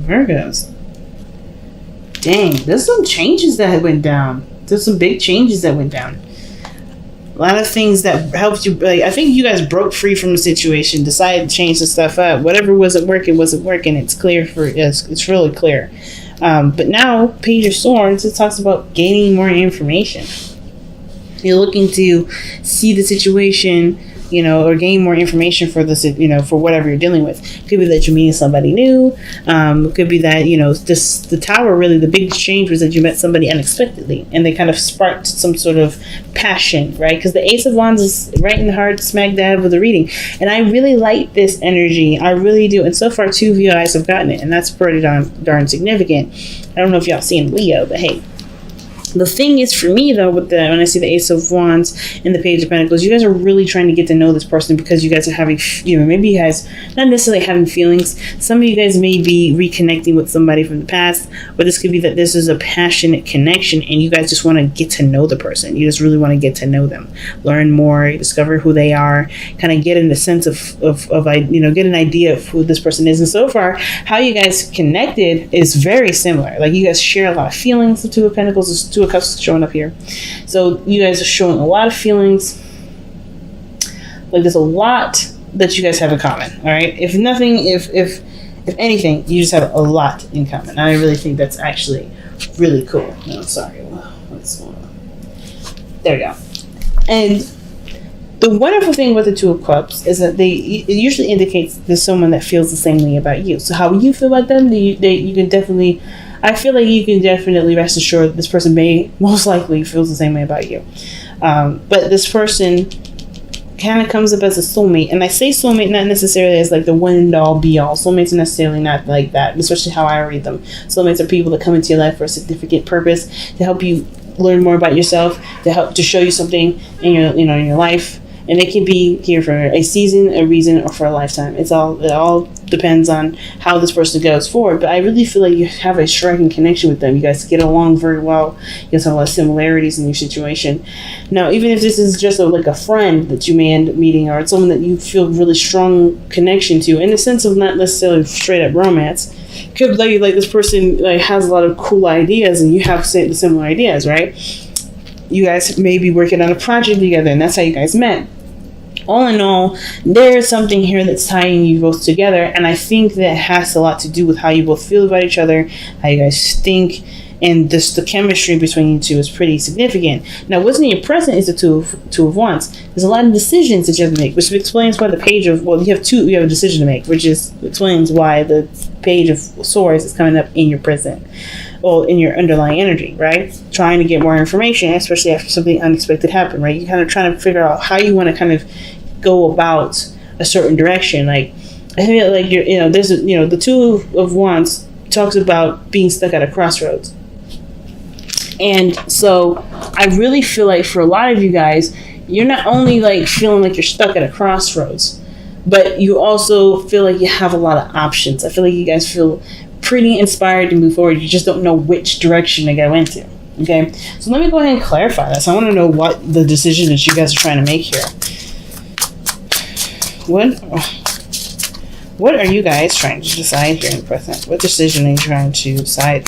Virgos. Dang, there's some changes that went down. There's some big changes that went down. A lot of things that helped you. Like, I think you guys broke free from the situation, decided to change the stuff up. Whatever wasn't working. It's clear for it's really clear. But now, Page of Swords, it talks about gaining more information. You're looking to see the situation, or gain more information for this, for whatever you're dealing with. It could be that you're meeting somebody new. It could be that, the tower, really, the big change was that you met somebody unexpectedly and they kind of sparked some sort of passion, right? Because the Ace of Wands is right in the heart, smack dab of the reading. And I really like this energy. I really do. And so far, 2 of you guys have gotten it. And that's pretty darn significant. I don't know if y'all seen Leo, but hey. The thing is, for me, though, when I see the Ace of Wands and the Page of Pentacles, you guys are really trying to get to know this person because you guys are having, maybe you guys, not necessarily having feelings. Some of you guys may be reconnecting with somebody from the past, but this could be that this is a passionate connection and you guys just want to get to know the person. You just really want to get to know them, learn more, discover who they are, kind of get in the sense of get an idea of who this person is. And so far, how you guys connected is very similar. Like, you guys share a lot of feelings. The Two of Pentacles is Two of Cups showing up here. So you guys are showing a lot of feelings. Like, there's a lot that you guys have in common. All right. If nothing, if anything, you just have a lot in common. I really think that's actually really cool. No, sorry. What's going on? There we go. And the wonderful thing with the Two of Cups is that it usually indicates there's someone that feels the same way about you. So how you feel about them, you can definitely. I feel like you can definitely rest assured that this person most likely feels the same way about you. But this person kind of comes up as a soulmate. And I say soulmate not necessarily as like the one and all be all. Soulmates are necessarily not like that, especially how I read them. Soulmates are people that come into your life for a significant purpose, to help you learn more about yourself, to show you something in your life. And they can be here for a season, a reason, or for a lifetime. It all depends on how this person goes forward. But I really feel like you have a striking connection with them. You guys get along very well. You guys have a lot of similarities in your situation. Now, even if this is just a friend that you may end up meeting, or it's someone that you feel really strong connection to, in the sense of not necessarily straight up romance, could be like this person has a lot of cool ideas, and you have similar ideas, right? You guys may be working on a project together, and that's how you guys met. All in all, there's something here that's tying you both together, and I think that has a lot to do with how you both feel about each other, how you guys think, and the chemistry between you two is pretty significant. Now, what's in your present is the two of Wands. There's a lot of decisions that you have to make, which explains why the Page of, you have a decision to make, which explains why the Page of Swords is coming up in your present. Well, in your underlying energy, right? Trying to get more information, especially after something unexpected happened, right? You're kind of trying to figure out how you want to kind of go about a certain direction. Like, I feel like there's the Two of Wands talks about being stuck at a crossroads. And so I really feel like for a lot of you guys, you're not only feeling like you're stuck at a crossroads, but you also feel like you have a lot of options. I feel like you guys feel pretty inspired to move forward. You just don't know which direction to go into. Okay, so let me go ahead and clarify this. I want to know what the decision that you guys are trying to make here. What are you guys trying to decide here in the present? What decision are you trying to decide?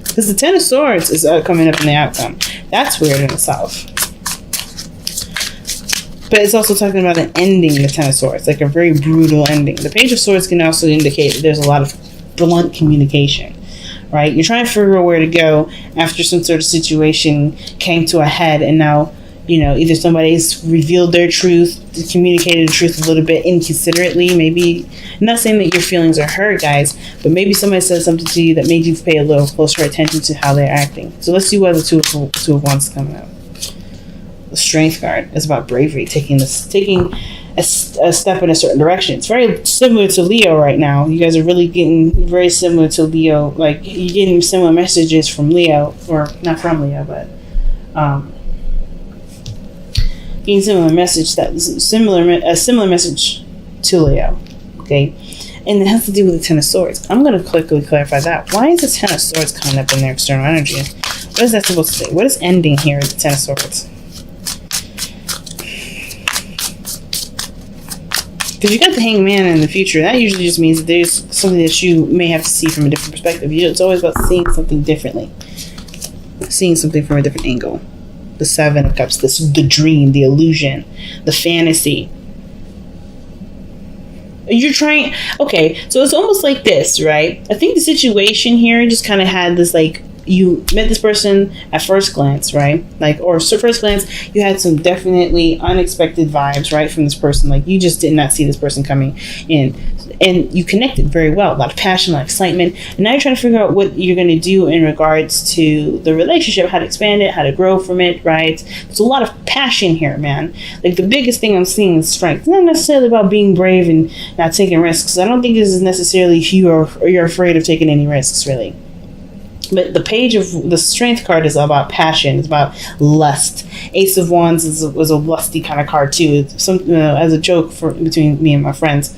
Because the Ten of Swords is coming up in the outcome. That's weird in itself. But it's also talking about an ending, the Ten of Swords, like a very brutal ending. The Page of Swords can also indicate that there's a lot of blunt communication, right? You're trying to figure out where to go after some sort of situation came to a head, and now, either somebody's revealed their truth, communicated the truth a little bit inconsiderately, maybe. I'm not saying that your feelings are hurt, guys, but maybe somebody said something to you that made you pay a little closer attention to how they're acting. So let's see why the Two of Wands is coming up. The Strength card is about bravery, taking a step in a certain direction. It's very similar to Leo right now. You guys are really getting very similar to Leo. Like, you're getting similar messages from Leo, or not from Leo, but getting a similar message to Leo. Okay, and it has to do with the Ten of Swords. I'm going to quickly clarify that. Why is the Ten of Swords coming up in their external energy? What is that supposed to say? What is ending here at the Ten of Swords? Because you got the hangman in the future. That usually just means that there's something that you may have to see from a different perspective. It's always about seeing something differently. Seeing something from a different angle. The Seven of Cups, the dream, the illusion, the fantasy. You're trying... Okay, so it's almost like this, right? I think the situation here just kind of had this, like, you met this person at first glance, right? Like, or first glance, you had some definitely unexpected vibes, right, from this person. Like, you just did not see this person coming in. And you connected very well. A lot of passion, a lot of excitement. And now you're trying to figure out what you're going to do in regards to the relationship, how to expand it, how to grow from it, right? There's a lot of passion here, man. Like, the biggest thing I'm seeing is strength. It's not necessarily about being brave and not taking risks. I don't think this is necessarily you're afraid of taking any risks, really. But the page of the strength card is about passion. It's about lust. Ace of Wands was a lusty kind of card too. As a joke between me and my friends,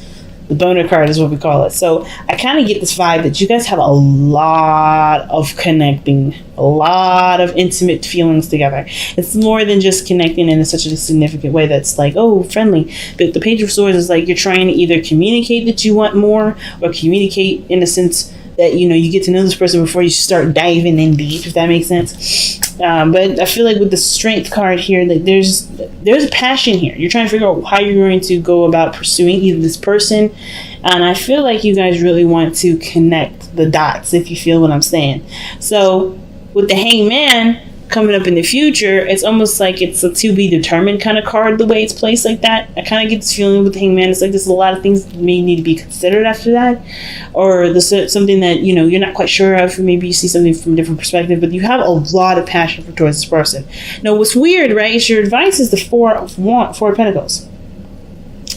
the boner card is what we call it. So I kind of get this vibe that you guys have a lot of connecting, a lot of intimate feelings together. It's more than just connecting in such a significant way that's like, oh, friendly. But the Page of Swords is like you're trying to either communicate that you want more or communicate in a sense that, you know, you get to know this person before you start diving in deep, if that makes sense. But I feel like with the strength card here, that there's a passion here. You're trying to figure out how you're going to go about pursuing either this person. And I feel like you guys really want to connect the dots, if you feel what I'm saying. So with the Hangman coming up in the future, it's almost like it's a to be determined kind of card, the way it's placed like that. I kind of get this feeling with the Hangman, it's like there's a lot of things that may need to be considered after that, or there's something that, you know, you're not quite sure of. Maybe you see something from a different perspective, but you have a lot of passion towards this person. Now what's weird, right, is your advice is the Four of Pentacles.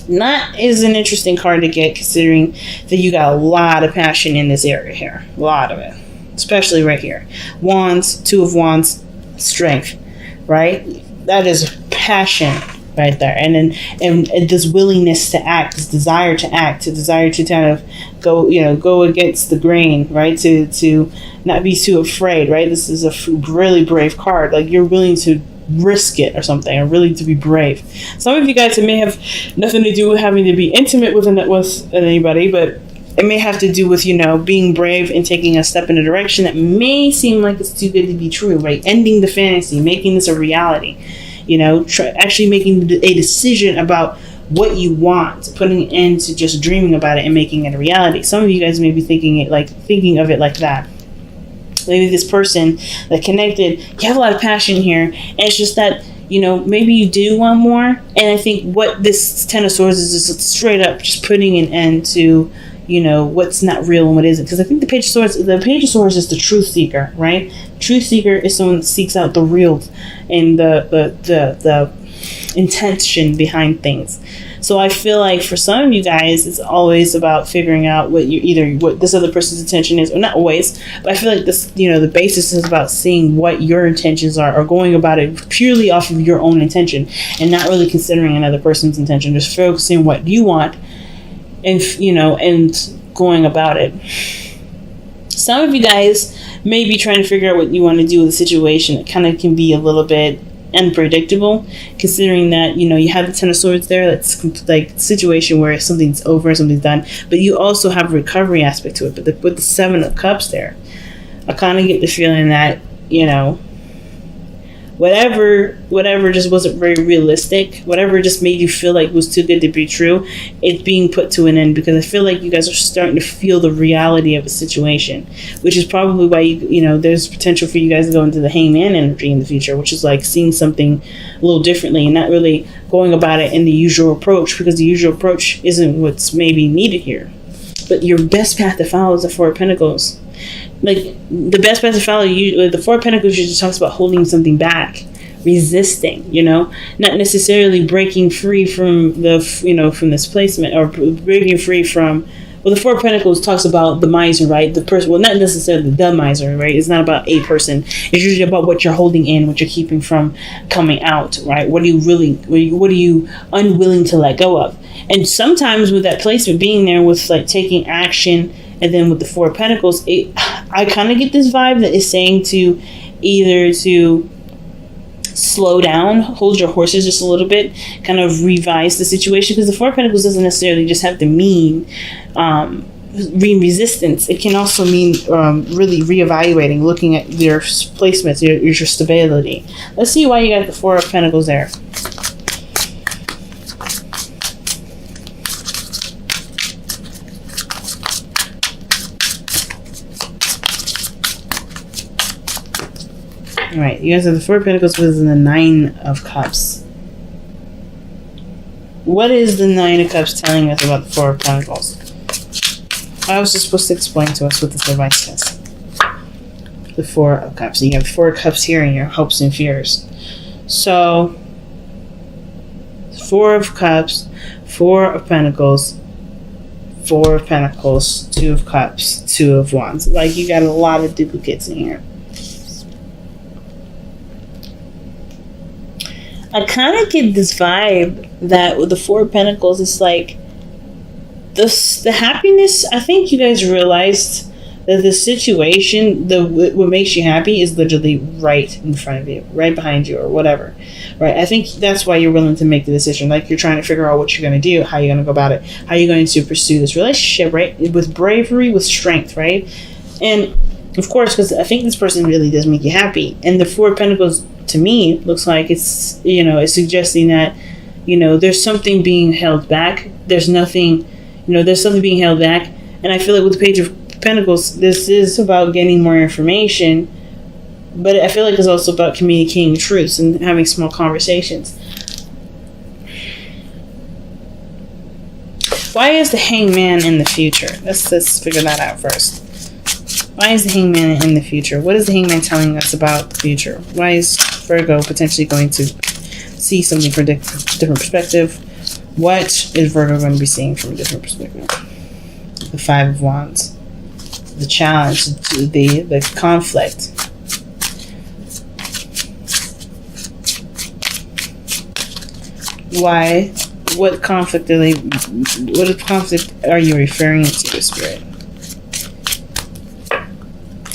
That is an interesting card to get, considering that you got a lot of passion in this area here, a lot of it, especially right here. Wands, Two of Wands, strength, right? That is passion right there. And then and this willingness to act, this desire to act, a desire to kind of go against the grain, right? To not be too afraid, right? This is a really brave card. Like, you're willing to risk it or something, or really to be brave. Some of you guys, it may have nothing to do with having to be intimate with anybody, but it may have to do with, you know, being brave and taking a step in a direction that may seem like it's too good to be true, right? Ending the fantasy, making this a reality, you know, actually making a decision about what you want, putting an end to just dreaming about it and making it a reality. Some of you guys may be thinking of it like that. Maybe this person that connected, you have a lot of passion here, and it's just that, you know, maybe you do want more. And I think what this Ten of Swords is straight up just putting an end to, you know, what's not real and what isn't. Because I think the Page of Swords is the truth seeker, right? Truth seeker is someone that seeks out the real and the intention behind things. So I feel like for some of you guys, it's always about figuring out what this other person's intention is, or not always, but I feel like this, you know, the basis is about seeing what your intentions are, or going about it purely off of your own intention and not really considering another person's intention, just focusing what you want and, you know, and going about it. Some of you guys may be trying to figure out what you want to do with a situation that kind of can be a little bit unpredictable, considering that, you know, you have the Ten of Swords there. That's like a situation where something's over, something's done, but you also have a recovery aspect to it. But with the Seven of Cups there, I kind of get the feeling that, you know, whatever just wasn't very realistic, whatever just made you feel like it was too good to be true, it's being put to an end, because I feel like you guys are starting to feel the reality of a situation, which is probably why you know, there's potential for you guys to go into the Hangman energy in the future, which is like seeing something a little differently and not really going about it in the usual approach, because the usual approach isn't what's maybe needed here. But your best path to follow is the Four of Pentacles. Like, the best path to follow, the Four of Pentacles usually talks about holding something back, resisting, you know, not necessarily breaking free from from this placement, or breaking free from, well, the Four of Pentacles talks about the miser, right? The person, well, not necessarily the miser, right? It's not about a person. It's usually about what you're holding in, what you're keeping from coming out, right? What are you unwilling to let go of? And sometimes with that placement being there, with like taking action, and then with the Four of Pentacles, I kind of get this vibe that is saying to either to slow down, hold your horses just a little bit, kind of revise the situation, because the Four of Pentacles doesn't necessarily just have to mean resistance. It can also mean really reevaluating, looking at your placements, your stability. Let's see why you got the Four of Pentacles there. All right, you guys have the Four of Pentacles with the Nine of Cups. What is the Nine of Cups telling us about the Four of Pentacles? I was just supposed to explain to us what this advice is. The Four of Cups. You have Four of Cups here in your hopes and fears. So, Four of Cups, Four of Pentacles, Four of Pentacles, Two of Cups, Two of Wands. Like, you got a lot of duplicates in here. I kind of get this vibe that with the Four of Pentacles, it's like the happiness. I think you guys realized that the situation, what makes you happy is literally right in front of you, right behind you, or whatever. Right? I think that's why you're willing to make the decision. Like, you're trying to figure out what you're going to do, how you're going to go about it, how you're going to pursue this relationship, right? With bravery, with strength, right? And of course, because I think this person really does make you happy. And the Four of Pentacles, to me, looks like it's, it's suggesting that, there's something being held back. There's nothing, there's something being held back. And I feel like with the Page of Pentacles, this is about getting more information, but I feel like it's also about communicating truths and having small conversations. Why is the Hangman in the future? Let's figure that out first. Why is the Hangman in the future? What is the Hangman telling us about the future? Why is Virgo potentially going to see something from a different perspective? What is Virgo going to be seeing from a different perspective? The Five of Wands. The challenge, the conflict. Why? What conflict are you referring to, Spirit?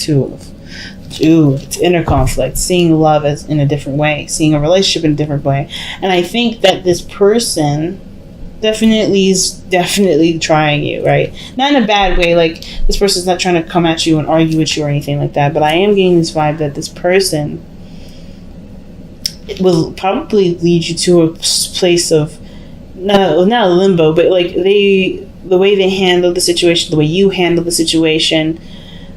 It's inner conflict, seeing love as in a different way, seeing a relationship in a different way. And I think that this person definitely trying you, right? Not in a bad way, like this person's not trying to come at you and argue with you or anything like that, but I am getting this vibe that this person will probably lead you to a place of not a limbo, but like the way they handle the situation, the way you handle the situation,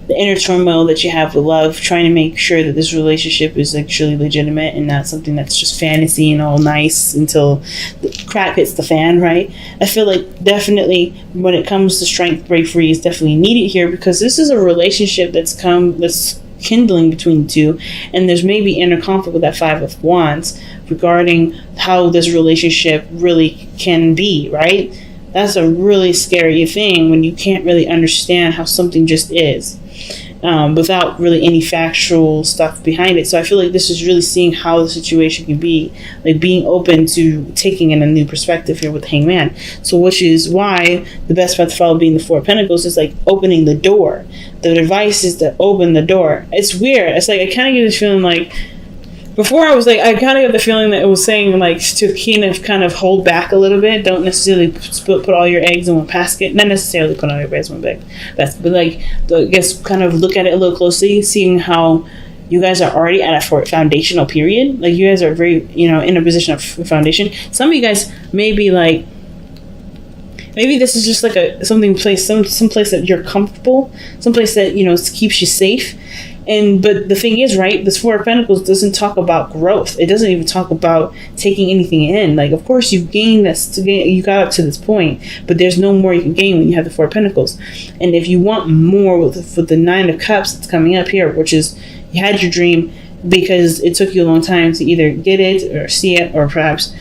the inner turmoil that you have with love, trying to make sure that this relationship is like truly legitimate and not something that's just fantasy and all nice until the crap hits the fan, right? I feel like definitely when it comes to strength, bravery is definitely needed here, because this is a relationship that's kindling between the two, and there's maybe inner conflict with that Five of Wands regarding how this relationship really can be, right? That's a really scary thing when you can't really understand how something just is. Without really any factual stuff behind it. So I feel like this is really seeing how the situation can be, like being open to taking in a new perspective here with the Hangman. So which is why the best path to follow being the Four of Pentacles is like opening the door. The advice is to open the door. It's weird. It's like I kind of get this feeling like, before I was like, I kind of got the feeling that it was saying like to kind of hold back a little bit. Don't necessarily put all your eggs in one basket. Not necessarily put all your eggs in one basket, but like, I guess kind of look at it a little closely, seeing how you guys are already at a foundational period. Like you guys are very, in a position of foundation. Some of you guys may be like, maybe this is just like some place that you're comfortable, some place that keeps you safe. But the thing is, right, this Four of Pentacles doesn't talk about growth. It doesn't even talk about taking anything in. Like, of course, you've gained this. You got up to this point, but there's no more you can gain when you have the Four of Pentacles. And if you want more with the Nine of Cups that's coming up here, which is you had your dream because it took you a long time to either get it or see it or perhaps,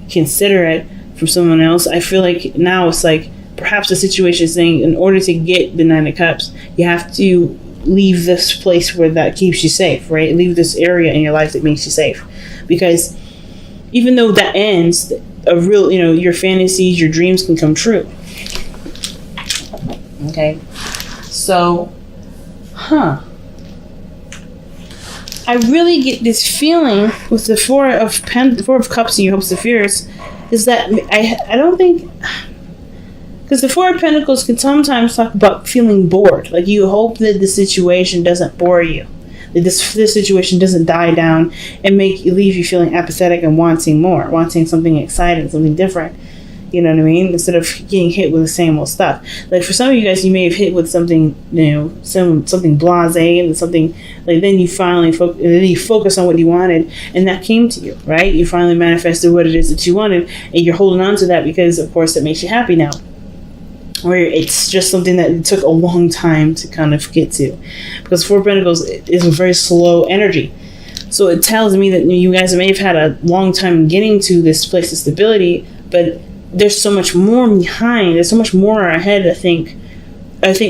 consider it from someone else. I feel like now it's like perhaps the situation is saying in order to get the Nine of Cups, you have to leave this place where that keeps you safe, right? Leave this area in your life that makes you safe, because even though that ends, a real, your fantasies, your dreams can come true. Okay, so, I really get this feeling with the Four of Cups and your hopes and fears is that I don't think, because the Four of Pentacles can sometimes talk about feeling bored. Like you hope that the situation doesn't bore you, that this situation doesn't die down and leave you feeling apathetic and wanting more, wanting something exciting, something different. You know what I mean? Instead of getting hit with the same old stuff. Like for some of you guys, you may have hit with something, something blasé and something like. Then you finally focus on what you wanted, and that came to you, right? You finally manifested what it is that you wanted, and you're holding on to that because, of course, it makes you happy now. Where it's just something that it took a long time to kind of get to, because Four of Pentacles is a very slow energy. So it tells me that you guys may have had a long time getting to this place of stability, but there's so much more behind. There's so much more ahead. I think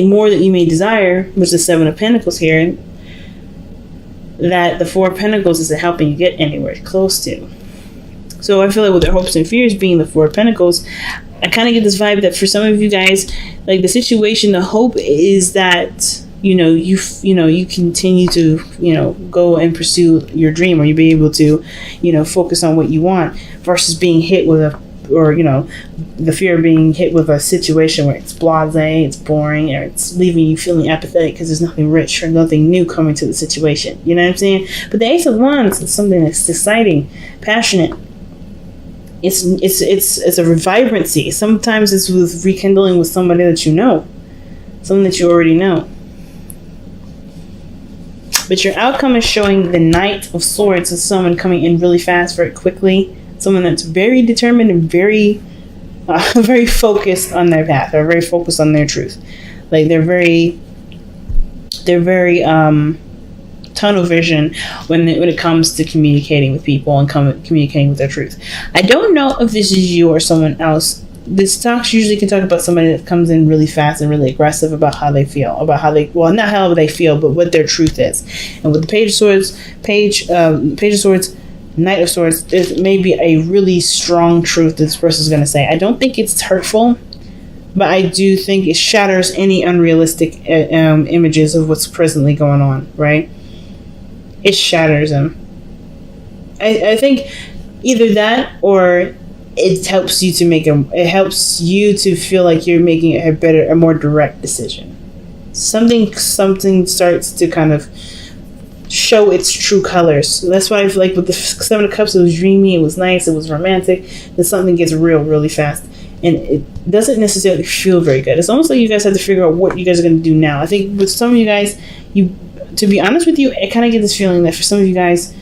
more that you may desire, which is the Seven of Pentacles here, that the Four of Pentacles isn't helping you get anywhere close to. So I feel like with their hopes and fears being the Four of Pentacles, I kind of get this vibe that for some of you guys, like the situation, the hope is that you continue to go and pursue your dream, or you be able to focus on what you want, versus being hit with the fear of being hit with a situation where it's blasé, it's boring, or it's leaving you feeling apathetic because there's nothing rich or nothing new coming to the situation. You know what I'm saying? But the Ace of Wands is something that's exciting, passionate. It's a vibrancy. Sometimes it's with rekindling with somebody that you know, someone that you already know. But your outcome is showing the Knight of Swords as someone coming in really fast, very quickly. Someone that's very determined and very, very focused on their path, or very focused on their truth. Like they're very tunnel vision when it comes to communicating with people and communicating with their truth. I don't know if this is you or someone else. This talks usually can talk about somebody that comes in really fast and really aggressive about how they feel, not how they feel, but what their truth is. And with the Page of Swords, Knight of Swords, there may be a really strong truth that this person is going to say. I don't think it's hurtful, but I do think it shatters any unrealistic images of what's presently going on, right? It shatters them. I think either that, or it helps you to feel like you're making a more direct decision. Something starts to kind of show its true colors. So that's why I feel like with the Seven of Cups, it was dreamy, it was nice, it was romantic. Then something gets real really fast, and it doesn't necessarily feel very good. It's almost like you guys have to figure out what you guys are going to do now. I think with some of you guys, to be honest with you, I kind of get this feeling that for some of you guys,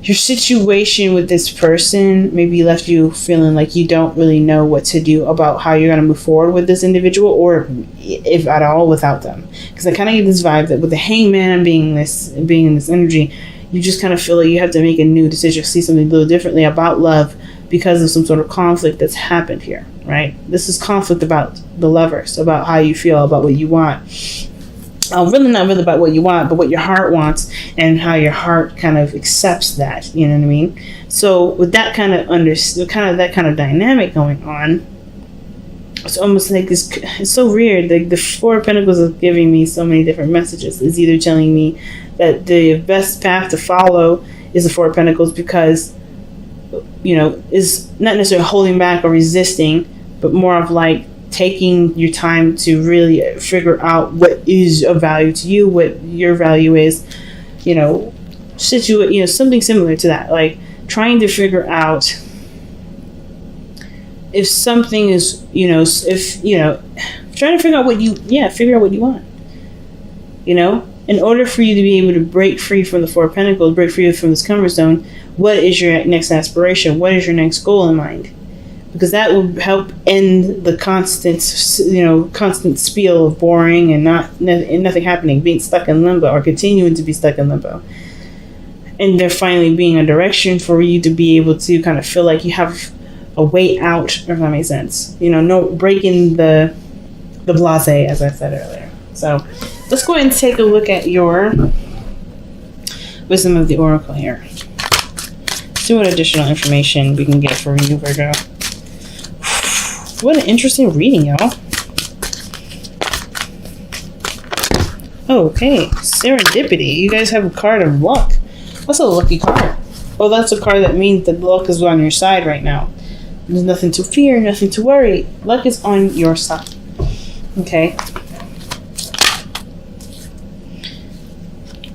your situation with this person maybe left you feeling like you don't really know what to do about how you're going to move forward with this individual, or if at all without them. Because I kind of get this vibe that with the Hangman being in this energy, you just kind of feel like you have to make a new decision, see something a little differently about love because of some sort of conflict that's happened here, right? This is conflict about the lovers, about how you feel, about what you want. Really not really about what you want, but what your heart wants, and how your heart kind of accepts that. You know what I mean? So with that kind of dynamic going on, it's almost like this. It's so weird. Like the Four of Pentacles is giving me so many different messages. It's either telling me that the best path to follow is the Four of Pentacles because, is not necessarily holding back or resisting, but more of like taking your time to really figure out what is of value to you, what your value is, something similar to that, like trying to figure out if something is, trying to figure out what you want, in order for you to be able to break free from the Four of Pentacles, break free from this comfort zone. What is your next aspiration? What is your next goal in mind? Because that will help end the constant spiel of boring and nothing happening, being stuck in limbo, or continuing to be stuck in limbo. And there finally being a direction for you to be able to kind of feel like you have a way out, if that makes sense. No breaking the blasé, as I said earlier. So let's go ahead and take a look at your Wisdom of the Oracle here. See what additional information we can get from you, Virgo. What an interesting reading, y'all. Okay, serendipity. You guys have a card of luck. That's a lucky card. Well, that's a card that means that luck is on your side right now. There's nothing to fear, nothing to worry. Luck is on your side. Okay.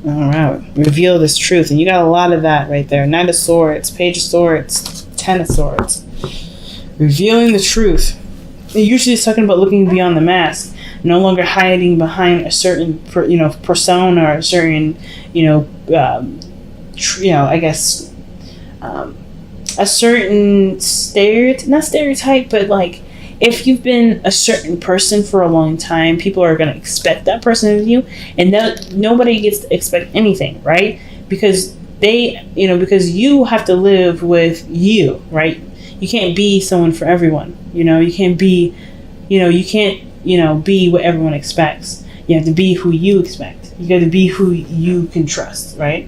All right. Reveal this truth. And you got a lot of that right there. Knight of Swords, Page of Swords, Ten of Swords. Revealing the truth. Usually it's talking about looking beyond the mask. No longer hiding behind a certain, persona or a certain, I guess, a certain not stereotype, but like, if you've been a certain person for a long time, people are going to expect that person of you, and that nobody gets to expect anything, right? Because because you have to live with you, right? You can't be someone for everyone. You can't be, be what everyone expects. You have to be who you expect. You got to be who you can trust, right?